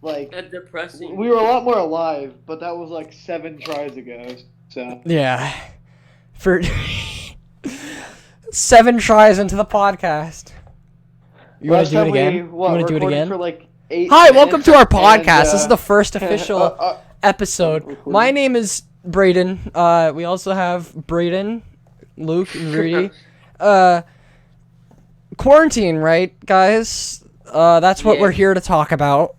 like That's depressing. we were a lot more alive, but that was like 7 tries ago. So Yeah. For 7 tries into the podcast. You want to last do it time again? we You want to do it recorded again? for like 8 Hi, welcome minutes to our and podcast. This is the first official episode. My recording. name is Braden. We also have Braden, Luke, and Rudy. Quarantine, right, guys? That's what we're Yeah. here to talk about.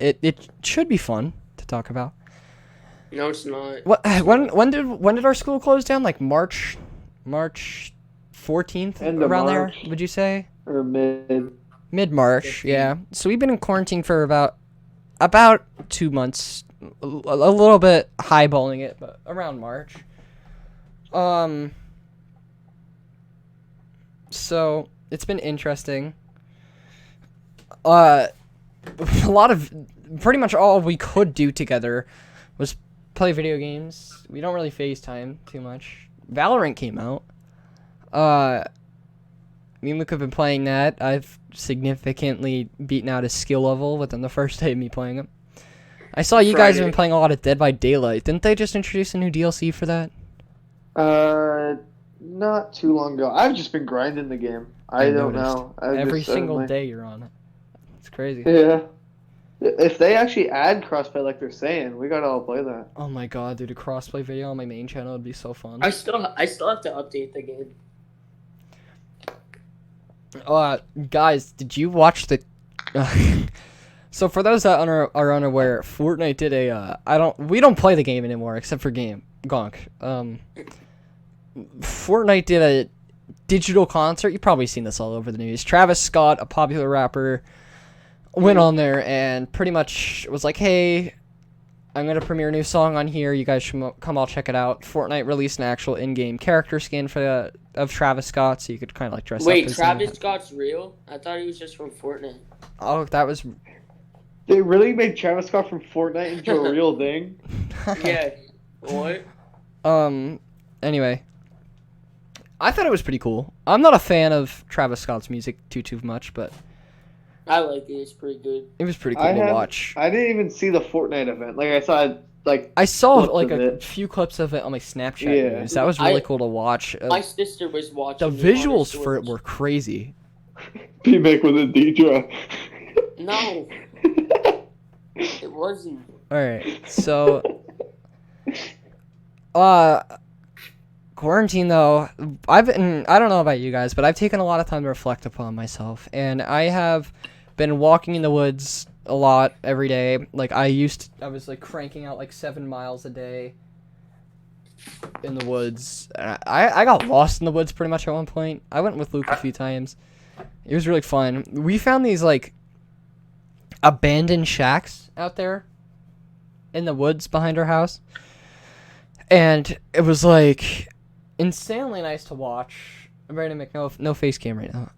It should be fun to talk about. No, it's not. What? When did our school close down? Like March 14th, End of around March. there. Would you say Or mid-March? 15. Yeah. So we've been in quarantine for about 2 months. A little bit highballing it, but around March. So it's been interesting. A lot of pretty much all we could do together was play video games. We don't really FaceTime too much. Valorant came out. Me and Luke have been playing that. I've significantly beaten out his skill level within the first day of me playing it. I saw you guys have been playing a lot of Dead by Daylight. Didn't they just introduce a new DLC for that? Not too long ago. I've just been grinding the game. I don't noticed. know. Every single day you're on it. It's crazy. Yeah. If they actually add crossplay like they're saying, we gotta all play that. Oh my god, dude, a crossplay video on my main channel would be so fun. I still have to update the game. Guys, did you watch the... So for those that are unaware, Fortnite did we don't play the game anymore except for Gonk. Fortnite did a digital concert. You've probably seen this all over the news. Travis Scott, a popular rapper, went on there and pretty much was like, hey, I'm going to premiere a new song on here. You guys should come all check it out. Fortnite released an actual in-game character skin of Travis Scott, so you could kind of like dress up Wait, as Travis him. Scott's real? I thought he was just from Fortnite. Oh, that was... They really made Travis Scott from Fortnite into a real thing. Yeah. What? Anyway. I thought it was pretty cool. I'm not a fan of Travis Scott's music too much, but I like it. It's pretty good. it was pretty cool to watch. I didn't even see the Fortnite event. Like I saw clips like of a it. few clips of it on my Snapchat Yeah. news. That was really cool to watch. My sister was watching. The it on her visuals for it Switch. were crazy. P-Mac with a D-drop. No, it wasn't. Alright, so... Quarantine, though, I don't know about you guys, but I've taken a lot of time to reflect upon myself, and I have been walking in the woods a lot every day. Like, I was, like, cranking out, like, 7 miles a day in the woods. I got lost in the woods pretty much at one point. I went with Luke a few times. It was really fun. We found these, like, abandoned shacks out there in the woods behind our house, and it was, like... insanely nice to watch. I'm ready to make no face cam right now.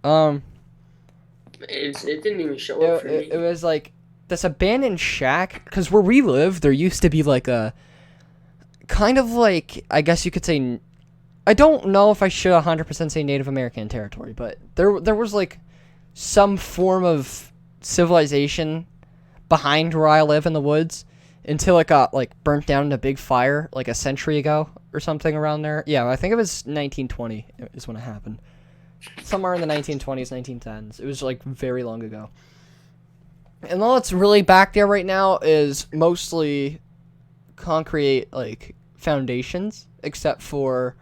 It didn't even show up for me. It was like this abandoned shack, because where we live, there used to be like a kind of like, I guess you could say, I don't know if I should 100% say Native American territory, but there was like some form of civilization behind where I live in the woods until it got like burnt down in a big fire like a century ago or something around there. Yeah, I think it was 1920 is when it happened. Somewhere in the 1920s, 1910s. It was like very long ago. And all that's really back there right now is mostly concrete like foundations, except for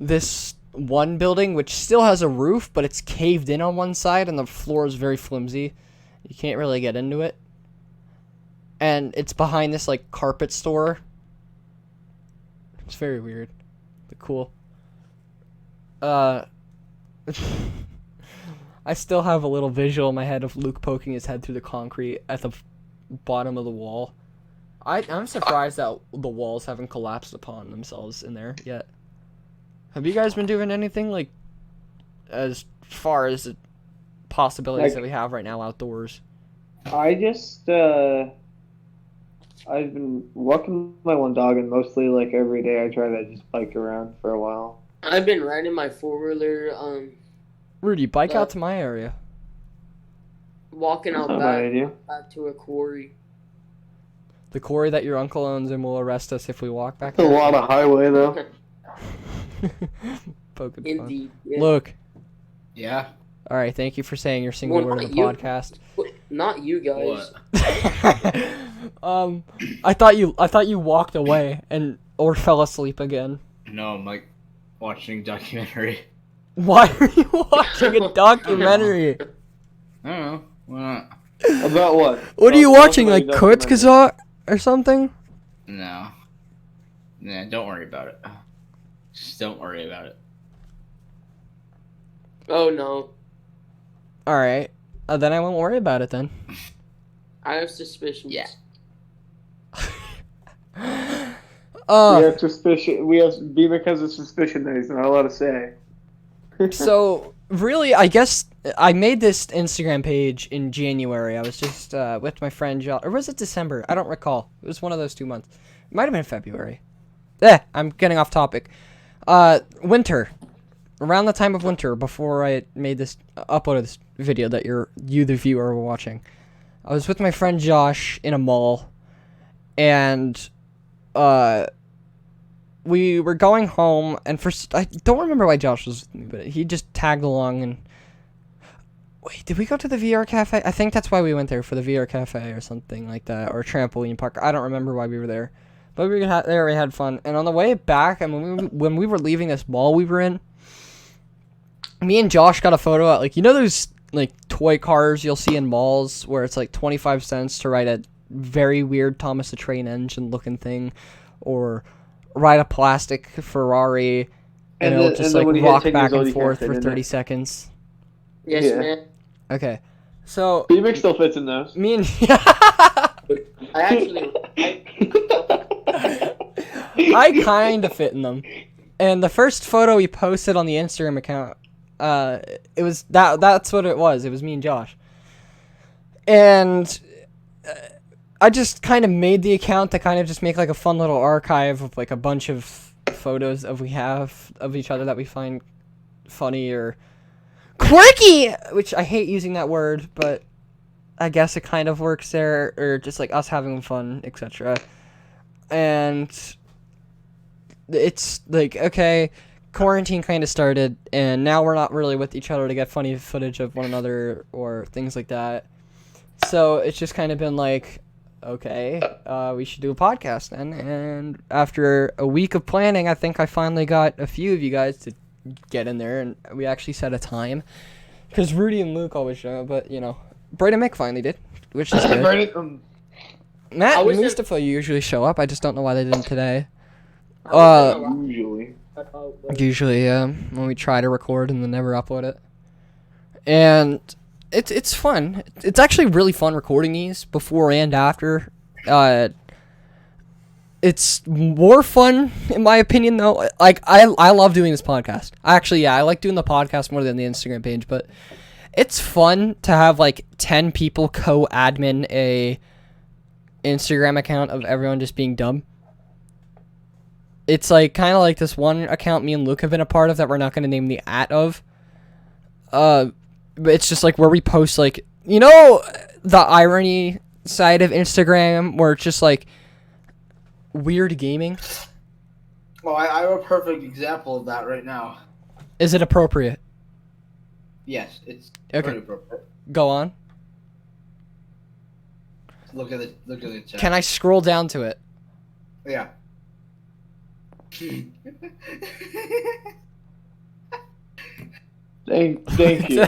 this one building which still has a roof, but it's caved in on one side and the floor is very flimsy. You can't really get into it. And it's behind this like carpet store. It's very weird, but cool. I still have a little visual in my head of Luke poking his head through the concrete at the bottom of the wall. I'm surprised that the walls haven't collapsed upon themselves in there yet. Have you guys been doing anything like as far as the possibilities that we have right now outdoors? I've been walking my one dog, and mostly like every day I try to just bike around for a while. I've been riding my 4-wheeler. Rudy, bike out to my area. walking That's out not a bad back, idea. back to a quarry. The quarry that your uncle owns and will arrest us if we walk back That's a there. lot of highway though. Poking fun. Indeed. Yeah. Luke. Yeah. All right, thank you for saying your single Well, word not of the you. podcast. Not you guys. What? I thought you walked away or fell asleep again. No, I'm like watching a documentary. Why are you watching a documentary? I don't know. Why not? About what? What are you watching, like documentary. Kurzgesagt or something? No. Nah, don't worry about it. Just don't worry about it. Oh no, All right, then I won't worry about it then. I have suspicions. Yeah. We have suspicion. We have because of suspicion that he's not allowed to say. So really, I guess I made this Instagram page in January. I was just with my friend Josh, or was it December? I don't recall. It was one of those 2 months. It might have been February. I'm getting off topic. Winter, around the time of winter, before I made this uploaded this video that you the viewer were watching. I was with my friend Josh in a mall, and we were going home, and I don't remember why Josh was with me, but he just tagged along. And wait, did we go to the VR cafe? I think that's why we went there, for the VR cafe or something like that, or trampoline park. I don't remember why we were there, but we were there. We had fun, and on the way back, and when we were leaving this mall we were in, me and Josh got a photo at, like, you know those like toy cars you'll see in malls where it's like 25 cents to ride a very weird Thomas the Train engine looking thing, or ride a plastic Ferrari, and it'll just like rock back and forth for 30 seconds. Yes, Yeah. man. Okay, so B-Mix still fits in those. me and I actually. I kind of fit in them. And the first photo we posted on the Instagram account, it was that's what it was. It was me and Josh. And I just kind of made the account to kind of just make like a fun little archive of like a bunch of photos we have of each other that we find funny or quirky, which I hate using that word, but I guess it kind of works there, or just like us having fun, etc. And it's like, okay, quarantine kind of started, and now we're not really with each other to get funny footage of one another or things like that. So it's just kind of been like, okay, we should do a podcast then. And after a week of planning, I think I finally got a few of you guys to get in there, and we actually set a time. Because Rudy and Luke always show up, but, you know, Bright and Mick finally did, which is good. Matt and Mustafa usually show up. I just don't know why they didn't today. Usually, when we try to record and then never upload it. And it's fun. It's actually really fun recording these before and after. It's more fun, in my opinion, though. Like, I love doing this podcast. Actually, yeah, I like doing the podcast more than the Instagram page, but it's fun to have, like, 10 people co-admin a Instagram account of everyone just being dumb. It's, like, kind of like this one account me and Luke have been a part of that we're not going to name the of. But it's just, like, where we post, like, you know, the irony side of Instagram, where it's just, like, weird gaming. Well, I have a perfect example of that right now. Is it appropriate? Yes, it's Okay. very appropriate. Go on. Look at the chat. Can I scroll down to it? Yeah. Thank you.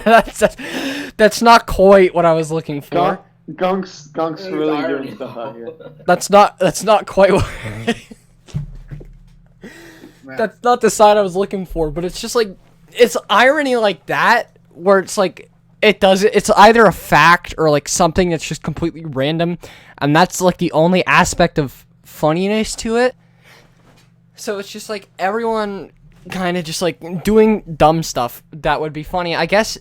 That's not quite what I was looking for. Gunk's really doing stuff out here. That's not quite what. That's not the side I was looking for, but it's just like, it's irony like that, where it's like, it's either a fact or like something that's just completely random, and that's like the only aspect of funniness to it. So it's just like everyone kind of just like doing dumb stuff that would be funny. I guess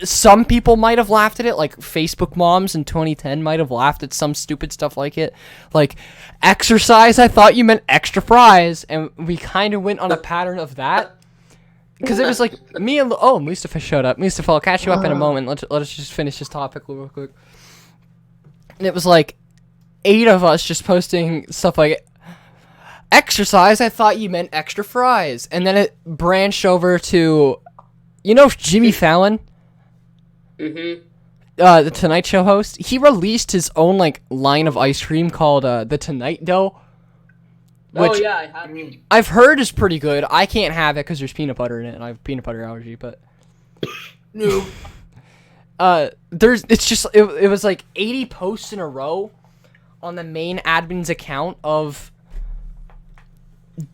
some people might have laughed at it, like Facebook moms in 2010 might have laughed at some stupid stuff like it. Like, exercise, I thought you meant extra fries, and we kind of went on a pattern of that. because it was like me and Mustafa showed up. Mustafa, I'll catch you up in a moment. Let us just finish this topic real quick. And it was like 8 of us just posting stuff like, exercise. I thought you meant extra fries, and then it branched over to, Jimmy Fallon, the Tonight Show host. He released his own line of ice cream called the Tonight Dough. Which I have. I've heard is pretty good. I can't have it because there's peanut butter in it, and I have a peanut butter allergy. But No. it was like 80 posts in a row on the main admin's account of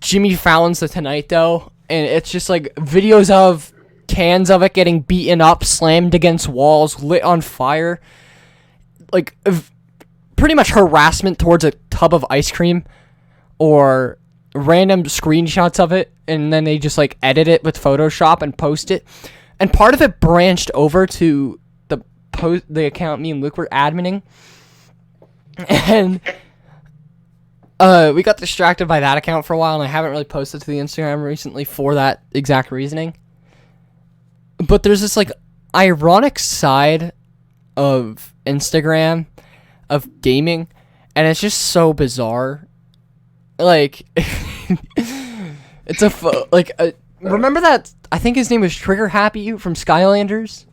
Jimmy Fallon's The Tonight Dough, and it's just like videos of cans of it getting beaten up, slammed against walls, lit on fire, pretty much harassment towards a tub of ice cream. Or random screenshots of it, and then they just edit it with Photoshop and post it. And part of it branched over to the account me and Luke were adminning, and we got distracted by that account for a while, and I haven't really posted to the Instagram recently for that exact reasoning. But there's this ironic side of Instagram of gaming, and it's just so bizarre. It's remember that, I think his name was Trigger Happy from Skylanders?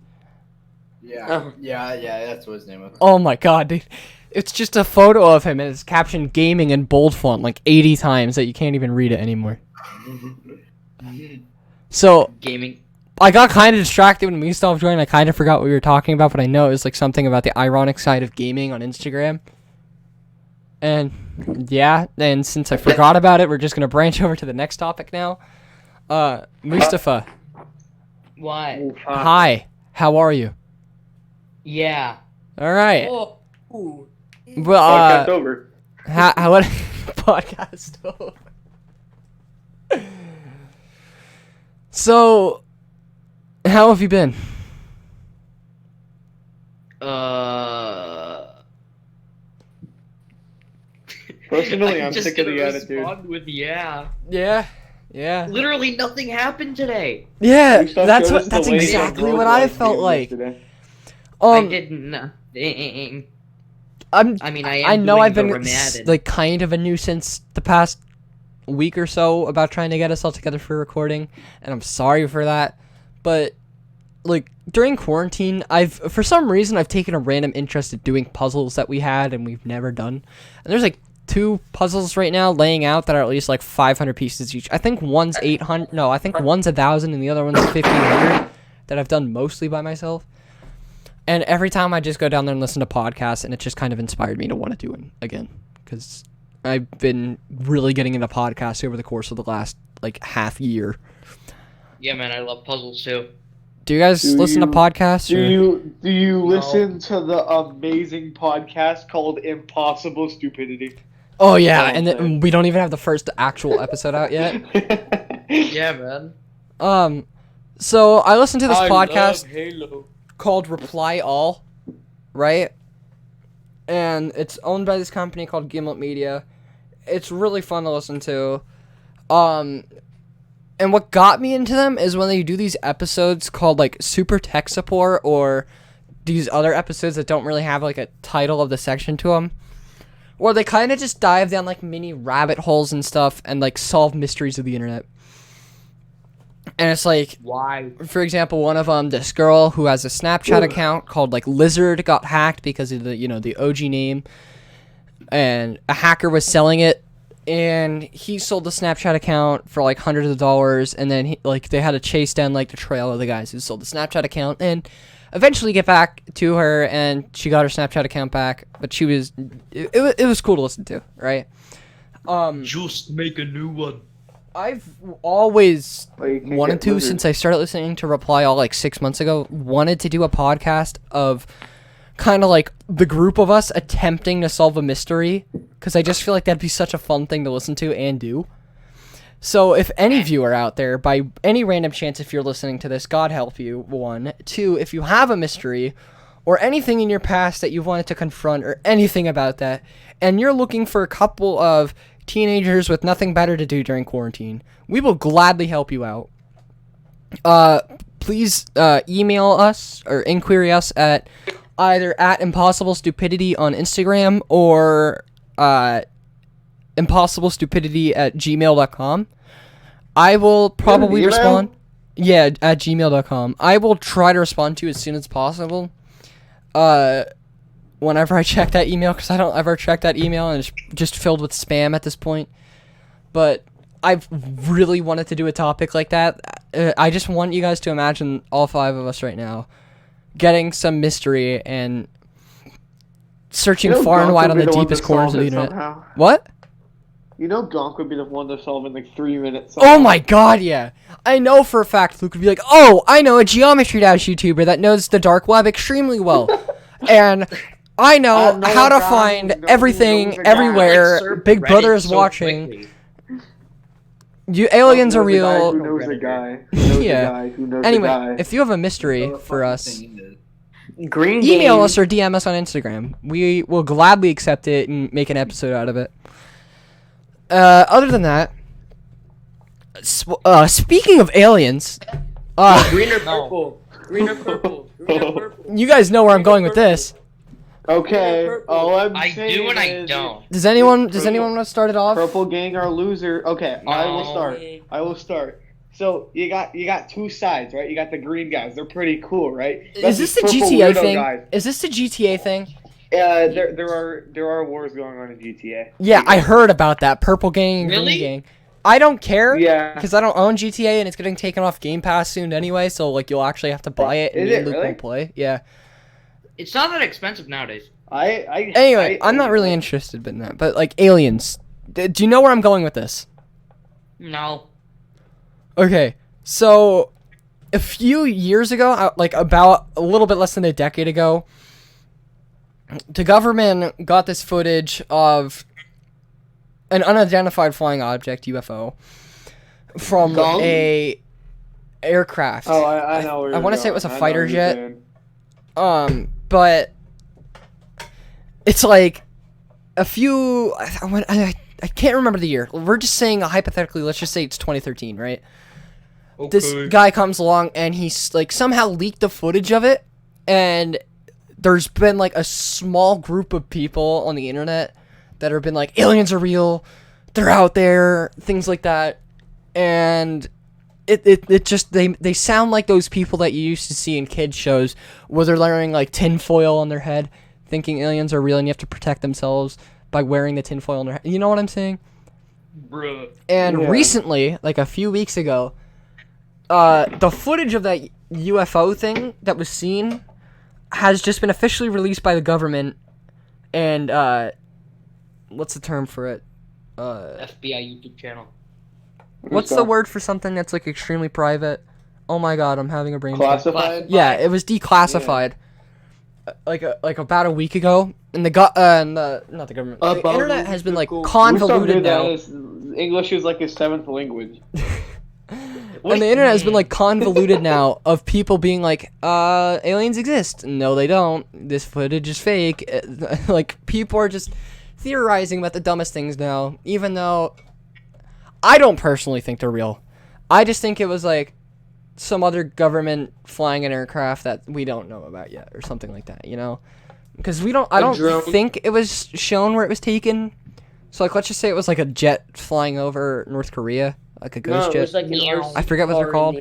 Yeah, that's what his name was. Oh my god, dude. It's just a photo of him, and it's captioned gaming in bold font 80 times that you can't even read it anymore. So, Gaming. I got kind of distracted when we stopped joining. I kind of forgot what we were talking about, but I know it was something about the ironic side of gaming on Instagram. And and since I forgot about it, we're just gonna branch over to the next topic now. Mustafa. What? Hi. How are you? Yeah. All right. Oh. Ooh. Well, Podcast over. what podcast over? So, how have you been? Personally, I'm just sick of the gonna attitude. respond with yeah. Yeah. Literally nothing happened today. Yeah, Mustafa that's showed us that's the way exactly of what I life felt game like. yesterday. I did nothing. I mean, I know doing I've been the Ramadan. kind of a nuisance the past week or so about trying to get us all together for recording, and I'm sorry for that. But during quarantine, for some reason I've taken a random interest in doing puzzles that we had and we've never done. And there's 2 puzzles right now laying out that are at least 500 pieces each. I think one's 800. No, I think one's 1,000 and the other one's 1,500 that I've done mostly by myself. And every time I just go down there and listen to podcasts, and it just kind of inspired me to want to do it again. Because I've been really getting into podcasts over the course of the last, half year. Yeah, man, I love puzzles too. Do you guys listen to podcasts? Do you listen to the amazing podcast called Impossible Stupidity? Oh, yeah, and we don't even have the first actual episode out yet. Yeah, man. So I listened to this I podcast love Halo. called Reply All, right? And it's owned by this company called Gimlet Media. It's really fun to listen to. And what got me into them is when they do these episodes called Super Tech Support, or these other episodes that don't really have a title of the section to them. Or they kind of just dive down mini rabbit holes and stuff and solve mysteries of the internet. And it's Why? for example, one of them, this girl who has a Snapchat account called Lizard got hacked because of the OG name, and a hacker was selling it, and he sold the Snapchat account for hundreds of dollars, and then they had to chase down the trail of the guys who sold the Snapchat account, and eventually get back to her, and she got her Snapchat account back. But it was cool to listen to, right? Just make a new one. I've always Well, you can wanted get to, Lizard. since I started listening to Reply All 6 months ago, wanted to do a podcast of kind of the group of us attempting to solve a mystery, because I just feel that'd be such a fun thing to listen to and do. So if any viewer out there, by any random chance, if you're listening to this, God help you, 1. 2, if you have a mystery or anything in your past that you've wanted to confront or anything about that, and you're looking for a couple of teenagers with nothing better to do during quarantine, we will gladly help you out. Please email us or inquiry us at either at Impossible Stupidity on Instagram or impossiblestupidity@gmail.com. I will probably respond. Yeah, at gmail.com. I will try to respond to you as soon as possible. Whenever I check that email, because I don't ever check that email and it's just filled with spam at this point. But I've really wanted to do a topic like that. I just want you guys to imagine all 5 of us right now getting some mystery and searching far and wide on the deepest corners of the internet. Somehow. What? You know Gonk would be the one to solve in like 3 minutes. Oh my god, yeah. I know for a fact Luke would be like, oh, I know a Geometry Dash YouTuber that knows the dark web extremely well. And I know how to find everything everywhere. Big Brother is watching. You aliens are real. Who knows a guy? Who knows Yeah. a guy? Who knows Anyway, a guy? if you have a mystery for us, Green email game. us or DM us on Instagram. We will gladly accept it and make an episode out of it. Other than that, speaking of aliens, Green or purple? Green or purple? Green or purple? you guys know where I'm going with this. Okay, all I'm I saying do and I is don't. Does anyone want to start it off? Purple gang are loser. Okay, I will No. start. I will start. So you got 2 sides, right? You got the green guys. They're pretty cool, right? Is this the Purple GTA weirdo thing? guys. Is this the GTA thing? There are wars going on in GTA. Yeah, I heard about that. Purple gang and green Really? gang. I don't care. Yeah. Because I don't own GTA and it's getting taken off Game Pass soon anyway, so like you'll actually have to buy it and Is me it and Luke really? won't play. Yeah. It's not that expensive nowadays. Anyway, I'm not really interested in that, but like aliens. Do you know where I'm going with this? No. Okay, so a few years ago, like about a little bit less than a decade ago, the government got this footage of an unidentified flying object UFO from Gong? a aircraft. Oh, I know. Where I you're want to say it going. was a I know fighter what you're jet. saying. But it's like a few. I can't remember the year. We're just saying hypothetically. Let's just say it's 2013, right? This guy comes along and he's like somehow leaked the footage of it, and there's been like a small group of people on the internet that have been like, aliens are real, they're out there, things like that, and it just they sound like those people that you used to see in kids shows where they're wearing like tinfoil on their head, thinking aliens are real, and you have to protect themselves by wearing the tinfoil on their head. You know what I'm saying? Bruh. And Yeah. recently, like a few weeks ago, the footage of that UFO thing that was seen has just been officially released by the government, and what's the term for it? FBI YouTube channel. What's the word for something that's like extremely private? Oh my god, I'm having a brain fart. Classified? Yeah, it was declassified. Like about a week ago, and not the government. The internet has been like convoluted now. English is like his 7th language. And the internet has been like convoluted now of people being like, aliens exist. No, they don't. This footage is fake. Like, people are just theorizing about the dumbest things now, even though I don't personally think they're real. I just think it was like some other government flying an aircraft that we don't know about yet, or something like that, you know? Because I don't drone. think it was shown where it was taken. So, like, let's just say it was like a jet flying over North Korea. Like a ghost No, it jet. was like an Meow. I forget what they're called.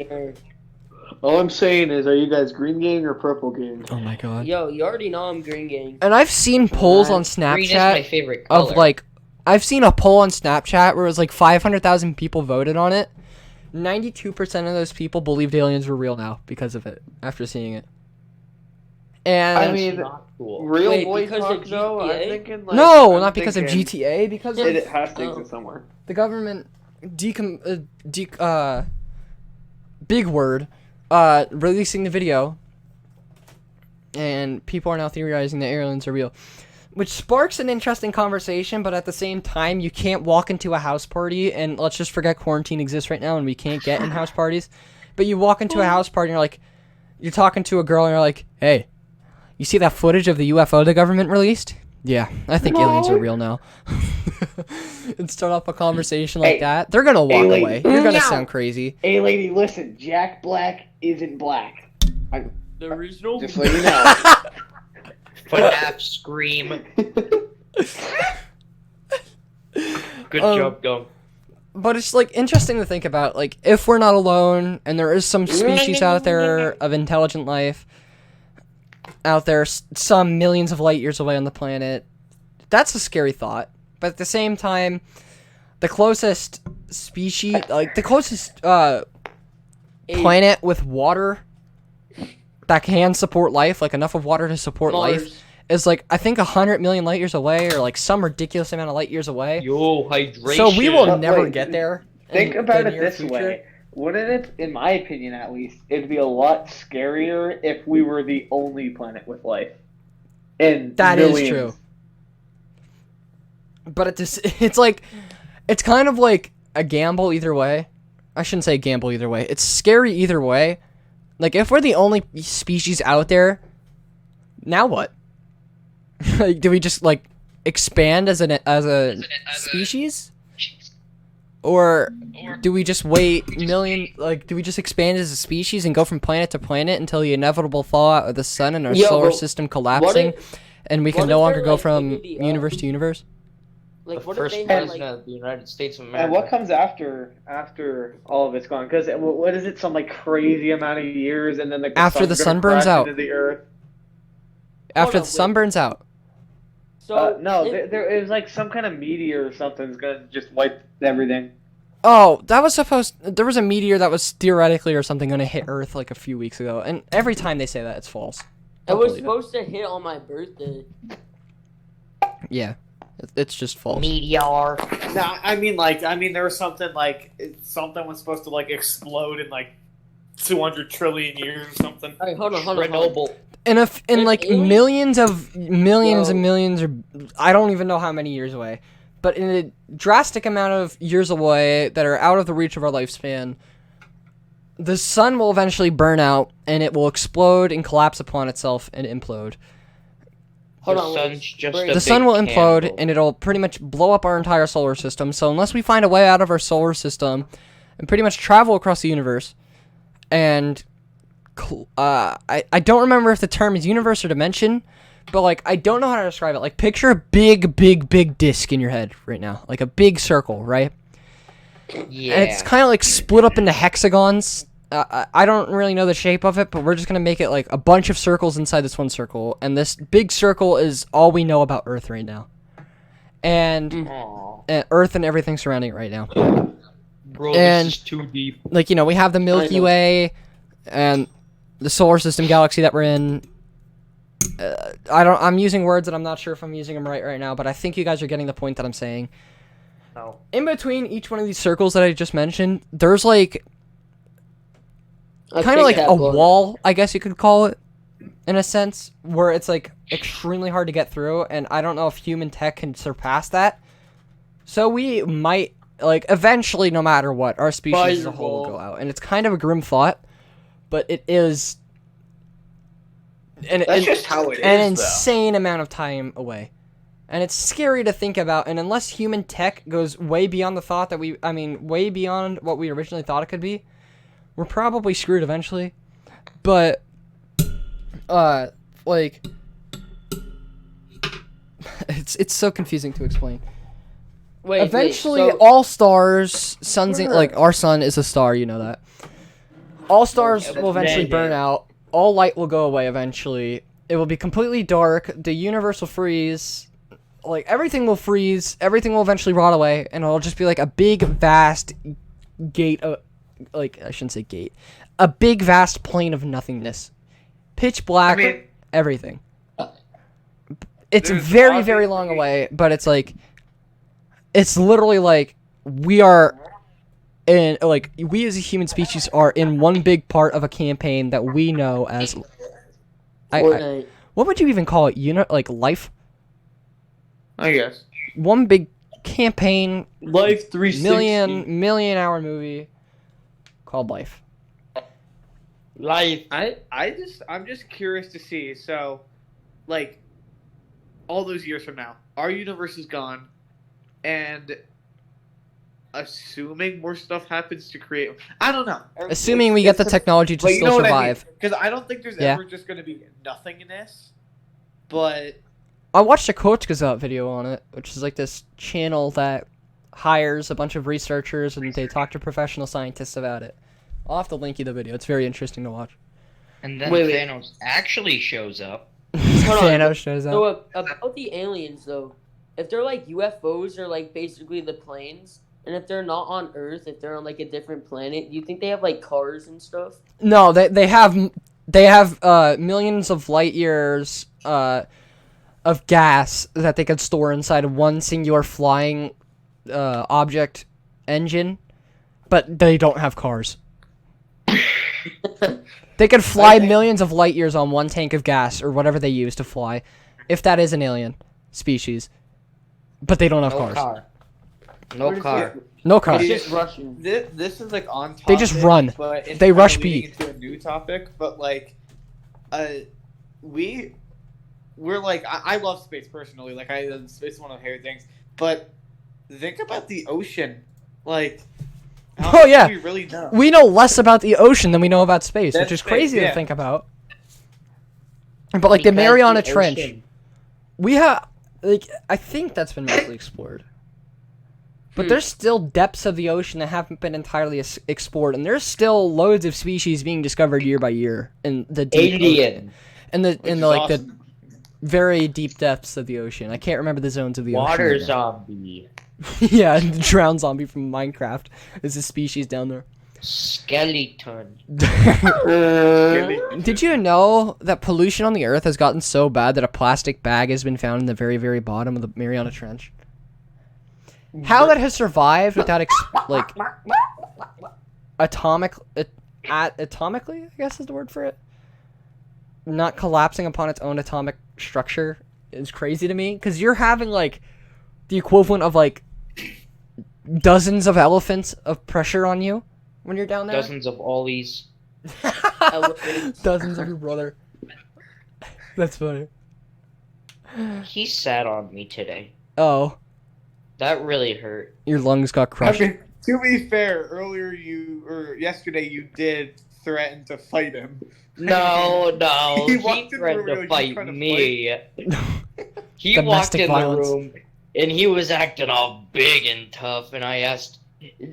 All I'm saying is, are you guys green gang or purple gang? Oh my god. Yo, you already know I'm green gang. And I've seen polls on Green is my Snapchat favorite color. of like, I've seen a poll on Snapchat where it was like 500,000 people voted on it. 92% of those people believed aliens were real now because of it, after seeing it. And I mean, not cool. real Wait, boy because talk of though. I'm GTA? thinking like no, I'm not because of thinking GTA, because of It has to exist somewhere. the government big word, releasing the video, and people are now theorizing that aliens are real, which sparks an interesting conversation. But at the same time, you can't walk into a house party, and let's just forget quarantine exists right now, and we can't get in house parties. But you walk into a house party, and you're like, you're talking to a girl, and you're like, hey, you see that footage of the UFO the government released? Yeah, I think aliens are real now. And start off a conversation like that. They're gonna walk lady. away. You're gonna No. sound crazy. Hey, lady, listen. Jack Black isn't black. There is no. Just so you know. FNAF scream. Good job, Gum. But it's like interesting to think about, like, if we're not alone and there is some species out there of intelligent life out there, some millions of light years away on the planet, that's a scary thought. But at the same time, the closest species, like the closest planet with water that can support life, like enough of water to support life, is like, I think 100 million light years away, or like some ridiculous amount of light years away. Yo, hydration. So we will But never wait, get there. Think in about the it near this future. way. Wouldn't it, in my opinion at least, it'd be a lot scarier if we were the only planet with life? And That is millions. true. But it's like, it's kind of like a gamble either way. I shouldn't say gamble either way. It's scary either way. Like, if we're the only species out there, now what? Like, do we just, like, expand as a species? Or do we just wait do we just expand as a species and go from planet to planet until the inevitable fallout of the sun and our solar system collapsing, and we can no longer go from universe to universe? The Like, what if first they had, president like, of the United States of America. And what comes after all of it's gone? Because what is it? Some like crazy amount of years, and then After the sun gonna burns crash out. into the earth. After on, the sun burns out. So No, there is like some kind of meteor or something's gonna just wipe everything. Oh, there was a meteor that was theoretically or something going to hit Earth like a few weeks ago, and every time they say that, it's false. It Don't was believe supposed to hit on my birthday. Yeah, it's just false. Meteor. No, I mean there was something like something was supposed to like explode in like 200 trillion years or something. All right, hold on. Chernobyl. In If like aliens- millions Yo. and millions, or I don't even know how many years away, but in a drastic amount of years away that are out of the reach of our lifespan, the sun will eventually burn out and it will explode and collapse upon itself and implode. Hold The on, sun's wait. just Wait. a The sun big will implode candle. and it'll pretty much blow up our entire solar system. So unless we find a way out of our solar system and pretty much travel across the universe, and I don't remember if the term is universe or dimension, but like I don't know how to describe it. Like, picture a big disc in your head right now, like a big circle, right? Yeah. And it's kind of like split up into hexagons. I don't really know the shape of it, but we're just gonna make it like a bunch of circles inside this one circle, and this big circle is all we know about Earth right now, and Aw. Earth and everything surrounding it right now. Bro, And- this is too deep. Like, we have the Milky Way and the solar system galaxy that we're in. I'm using words that I'm not sure if I'm using them right now, but I think you guys are getting the point that I'm saying. No. In between each one of these circles that I just mentioned, there's like kind of like a wall, I guess you could call it, in a sense, where it's like extremely hard to get through, and I don't know if human tech can surpass that. So we might, like, eventually, no matter what, our species as a whole will go out, and it's kind of a grim thought, but it is That's just how it is, an though. insane amount of time away. And it's scary to think about, and unless human tech goes way beyond the thought that way beyond what we originally thought it could be, we're probably screwed eventually. But, like, it's so confusing to explain. Wait, Eventually, so- all stars, like, our sun is a star, you know that. All stars will eventually burn out. All light will go away eventually. It will be completely dark. The universe will freeze. Like, everything will freeze. Everything will eventually rot away. And it'll just be like a big, vast gate of... Like, I shouldn't say gate. A big, vast plane of nothingness. Pitch black. I mean- everything. It's There's very, very long obviously- away, but it's like... It's literally like we are in, like, we as a human species are in one big part of a campaign that we know as Fortnite. what would you even call it? Like, life? I guess. One big campaign, Life 360. million hour movie called Life. Life. I'm just curious to see. So, like, all those years from now, our universe is gone, and assuming more stuff happens to create. I don't know. Assuming we get the technology to But you still know what survive. Because I don't think there's Yeah. ever just going to be nothingness. But I watched a Kochgazette video on it, which is like this channel that hires a bunch of researchers and they talk to professional scientists about it. I'll have to link you the video. It's very interesting to watch. And then Wait. Thanos actually shows up. Hold on. Thanos shows up. So about the aliens though, if they're like UFOs or like basically the planes, and if they're not on Earth, if they're on like a different planet, do you think they have like cars and stuff? No, they have millions of light years of gas that they could store inside of one singular flying object engine, but they don't have cars. They could fly millions of light years on one tank of gas or whatever they use to fly, if that is an alien species. But they don't have No cars. car. No What is car. it? No It's cars. just Russian. this is like on topic. They just run. But it's They kinda rush leading B. into a new topic, but like, we're like I love space personally. Like space is one of my favorite things. But think about the ocean. Like, how Oh, much yeah. do we really know? We know less about the ocean than we know about space, which That's is space, crazy to yeah. think about. But like the Because Mariana the Trench, ocean- we have like I think that's been mostly explored. But there's still depths of the ocean that haven't been entirely explored, and there's still loads of species being discovered year by year in the deep ocean. Alien. In the Which is like the awesome. very deep depths of the ocean. I can't remember the zones of the Water ocean. zombie. Yeah, the drowned zombie from Minecraft is a species down there. Skeleton. Did you know that pollution on the Earth has gotten so bad that a plastic bag has been found in the very, very bottom of the Mariana Trench? How that has survived without atomically, I guess is the word for it, not collapsing upon its own atomic structure is crazy to me. Because you're having like the equivalent of like dozens of elephants of pressure on you when you're down there. Dozens of ollies. Elephants. Dozens of your brother. That's funny. He sat on me today. Oh, That really hurt. your lungs got crushed. I mean, to be fair, yesterday you did threaten to fight him. No. He He walked in the threatened room, to he fight tried to me. He walked Domestic in violence. the room and he was acting all big and tough, and I asked,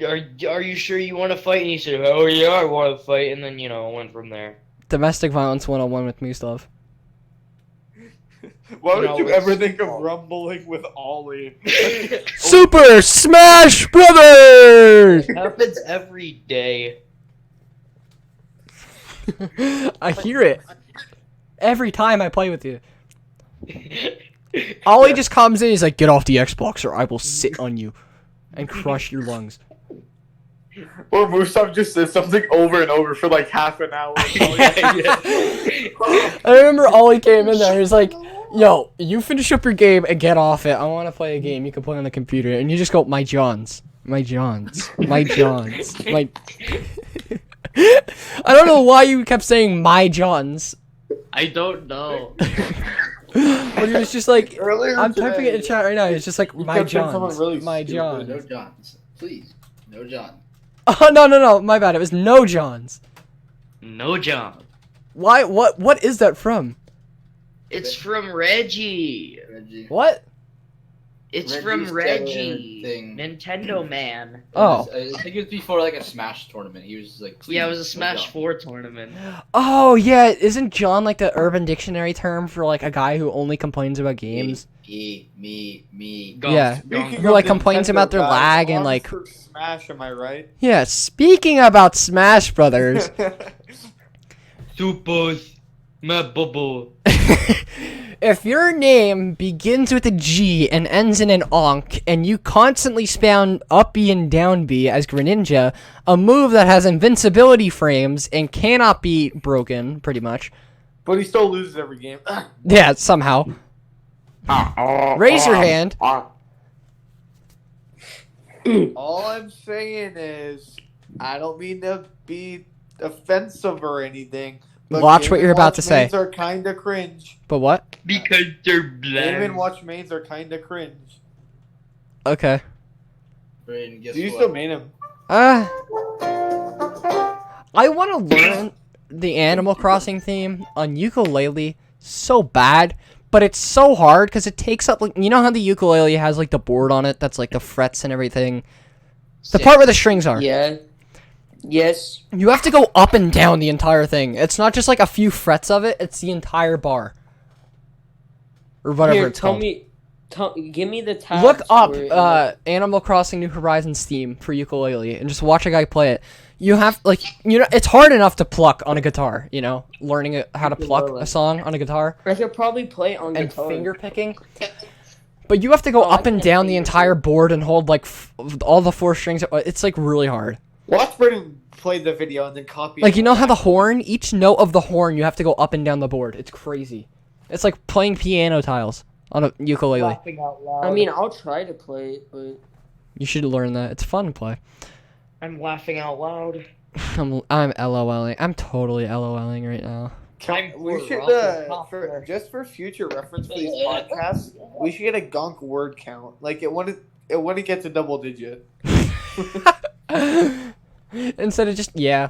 Are you sure you want to fight? And he said, Oh yeah, I want to fight, and then went from there. Domestic violence 101 with Mustav. Why You would know, you it's- ever think of rumbling with Ollie? Super Smash Brothers! Happens every day. I hear it every time I play with you. Ollie just comes in, he's like, get off the Xbox or I will sit on you and crush your lungs. Or Mustav just says something over and over for like half an hour. I remember Ollie came in there, he's like, yo, you finish up your game and get off it. I want to play a game you can play on the computer. And you just go, my Johns. My Johns. My Johns. My... I don't know why you kept saying my Johns. I don't know. But he was just like, Earlier I'm typing today, it in chat right now. It's just like, my kept saying something Johns. really My stupid. Johns. No Johns. Please. No John. Oh, no. My bad. It was no Johns. No John. Why? What is that from? It's from Reggie. Reggie. What? It's Reggie's from the Reggie. thing. Nintendo Man. Oh. I think it was before like a Smash tournament. He was like, please, Yeah, it was a no Smash John. 4 tournament. Oh, yeah. Isn't John like the Urban Dictionary term for like a guy who only complains about games? Me. Yeah. Speaking Who of like complains Nintendo about their guys, lag and arms like. for Smash, am I right? Yeah. Speaking about Smash Brothers. Super my bubble. If your name begins with a G and ends in an onk, and you constantly spam up B and down B as Greninja, a move that has invincibility frames and cannot be broken, pretty much. But he still loses every game. Yeah, somehow. Raise your hand. All I'm saying is, I don't mean to be offensive or anything, Watch what you're about to say. Mains are kind of cringe. But what? Because they're Game and black. watch mains are kind of cringe. Okay. Brayden, guess Do you what? still main him? I want to learn the Animal Crossing theme on ukulele so bad, but it's so hard because it takes up, like, you know how the ukulele has like the board on it that's like the frets and everything, the part where the strings are. Yeah. Yes. You have to go up and down the entire thing. It's not just like a few frets of it; it's the entire bar, or whatever Here, it's called. give me the tabs. Look up for it. Animal Crossing New Horizons theme for ukulele and just watch a guy play it. You have, like, you know, it's hard enough to pluck on a guitar, you know, learning how to pluck a song on a guitar I could probably play it on and guitar. finger picking. But you have to go Oh, I up and can't down the finger entire board and hold like all the 4 strings. It's like really hard. Watch Brendan play the video and then copy. Like, it. you know how the horn, each note of the horn, you have to go up and down the board. It's crazy. It's like playing piano tiles on a ukulele. Laughing out loud. I mean, I'll try to play it, but You should learn that. It's fun to play. I'm laughing out loud. I'm LOLing. I'm totally LOLing right now. We should, just for future reference for these podcasts, we should get a gonk word count. Like, it wouldn't get to double digit. Instead of just, yeah.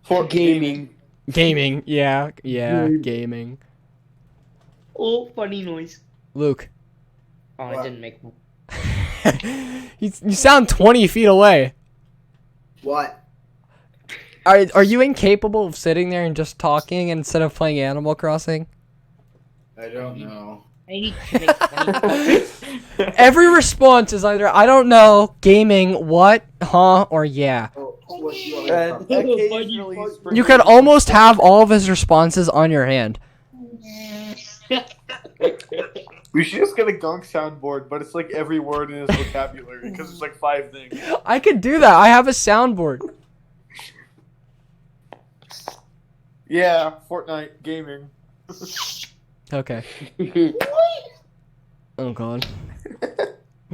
For gaming. Gaming. Yeah, gaming. Oh, funny noise. Luke. Oh, I didn't make one. you sound 20 feet away. What? Are you incapable of sitting there and just talking instead of playing Animal Crossing? I don't know. I need to make funny Every response is either I don't know, gaming, what, huh, or yeah. Oh, what do you want me And to talk occasionally You could almost have all of his responses on your hand. We should just get a gonk soundboard, but it's like every word in his vocabulary because it's like 5 things. I could do that. I have a soundboard. Yeah, Fortnite gaming. Okay. Oh god.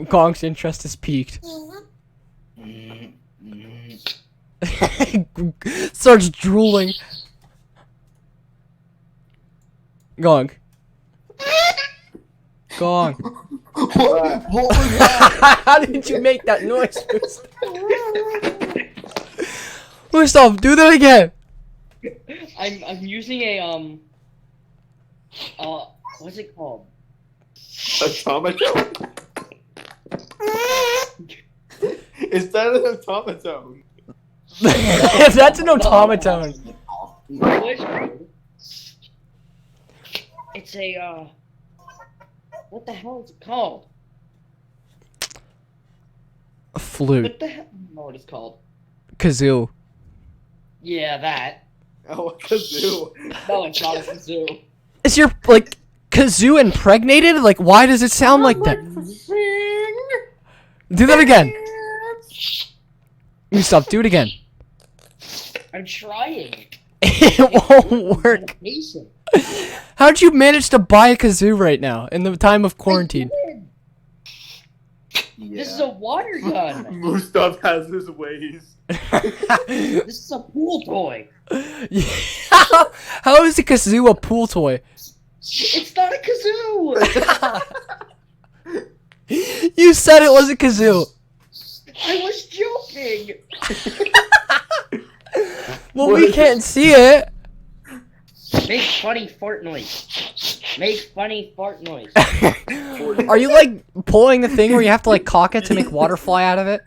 Gong's interest is peaked. Starts drooling. Gong. Gong. What was that? How did you make that noise? Gustav, do that again. I'm using a what's it called? Automaton? Is that an automaton? That's an automaton. It's a what the hell is it called? A flute. What the hell? I don't know what it's called. Kazoo. Yeah, that. Oh, a kazoo. No, it's not a kazoo. Is your, like, kazoo impregnated? Like, why does it sound like that? Do that again. You stop. Do it again. I'm trying. It won't work. Patient. How'd you manage to buy a kazoo right now in the time of quarantine? This is a water gun. Gustav has his ways. This is a pool toy. How is a kazoo a pool toy? It's not a kazoo. You said it was a kazoo. I was joking. Well, we can't see it. Make funny fart noise. Make funny fart noise. Are you, like, pulling the thing where you have to, like, cock it to make water fly out of it?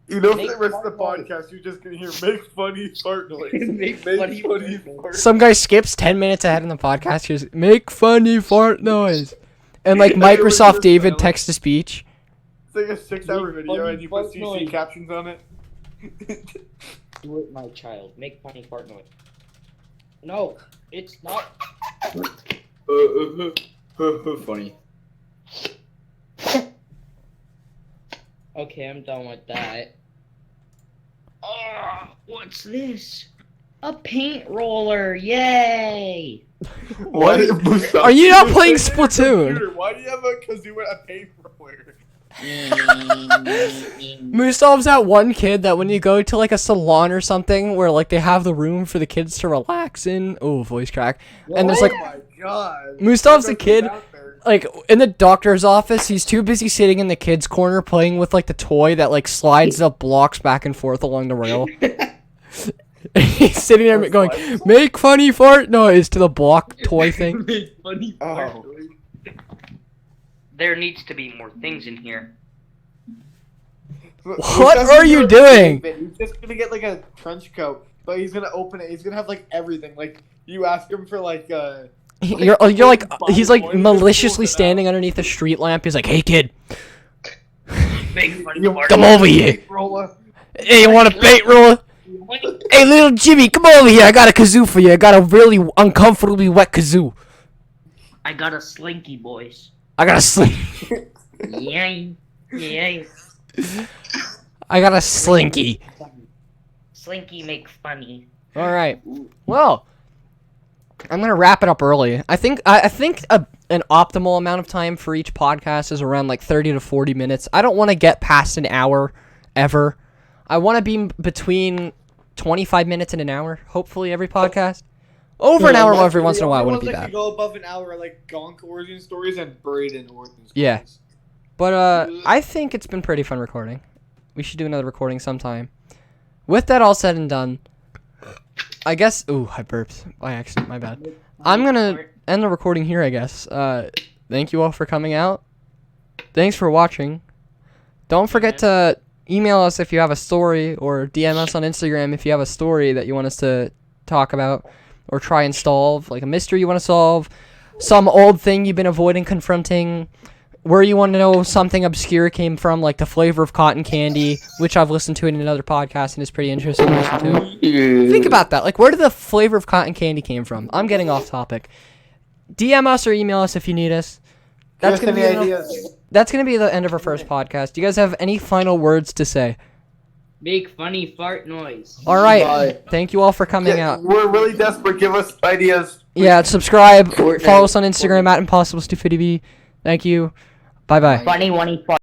You know, for Make the rest of the fart noise. podcast, you're just gonna hear make funny fart noise. Make funny fart. Some guy skips 10 minutes ahead in the podcast. He goes, make funny fart noise. And, like, Everyone Microsoft just David silent. text to speech. It's like a 6-hour Make video funny and you put fart CC noise. captions on it. Do it, my child. Make funny fart noise. No, it's not. Funny. Okay, I'm done with that. Oh, what's this? A paint roller! Yay! What? Are you not playing Splatoon? Why do you have a kazoo and a paint roller? Musov's that one kid that when you go to like a salon or something where like they have the room for the kids to relax in. Oh, voice crack. And there's like Oh my god. Musov's a kid. Like in the doctor's office, he's too busy sitting in the kids' corner playing with like the toy that like slides up blocks back and forth along the rail. He's sitting there going, "Make funny fart noise" to the block toy thing. Make funny fart Oh. noise. There needs to be more things in here. What are you doing? He's just gonna get like a trench coat, but he's gonna open it. He's gonna have like everything. Like you ask him for like You're like he's like maliciously standing underneath a street lamp. He's like, "Hey kid, Make funny fart come noise. over here. roller. Hey, you want a bait roller? Hey, little Jimmy, come over here. I got a kazoo for you. I got a really uncomfortably wet kazoo. I got a slinky, boys. I got a sling. Yay. Yay. I got a slinky. Slinky make funny. All right. Well, I'm gonna wrap it up early. I think an optimal amount of time for each podcast is around like 30 to 40 minutes. I don't want to get past an hour ever. I want to be between 25 minutes and an hour. Hopefully, every podcast. Over an hour every once in a while wouldn't be Ones that bad. could go above an hour are like Gonk origin stories and Braden origin stories. Yeah. But I think it's been pretty fun recording. We should do another recording sometime. With that all said and done, I guess. Ooh, I burped by accident. My bad. I'm gonna end the recording here, I guess. Thank you all for coming out. Thanks for watching. Don't forget to email us if you have a story, or DM us on Instagram if you have a story that you want us to talk about or try and solve, like a mystery you want to solve, some old thing you've been avoiding confronting, where you want to know something obscure came from, like the flavor of cotton candy, which I've listened to in another podcast and is pretty interesting to listen to. Think about that. Like, where did the flavor of cotton candy came from? I'm getting off topic. DM us or email us if you need us. That's gonna be that's gonna be the end of our first podcast. Do you guys have any final words to say? Make funny fart noise. All right. Bye. Thank you all for coming out. We're really desperate. Give us ideas. Yeah, subscribe. Follow us on Instagram at Impossible Stupidity. Thank you. Bye bye. Funny fart.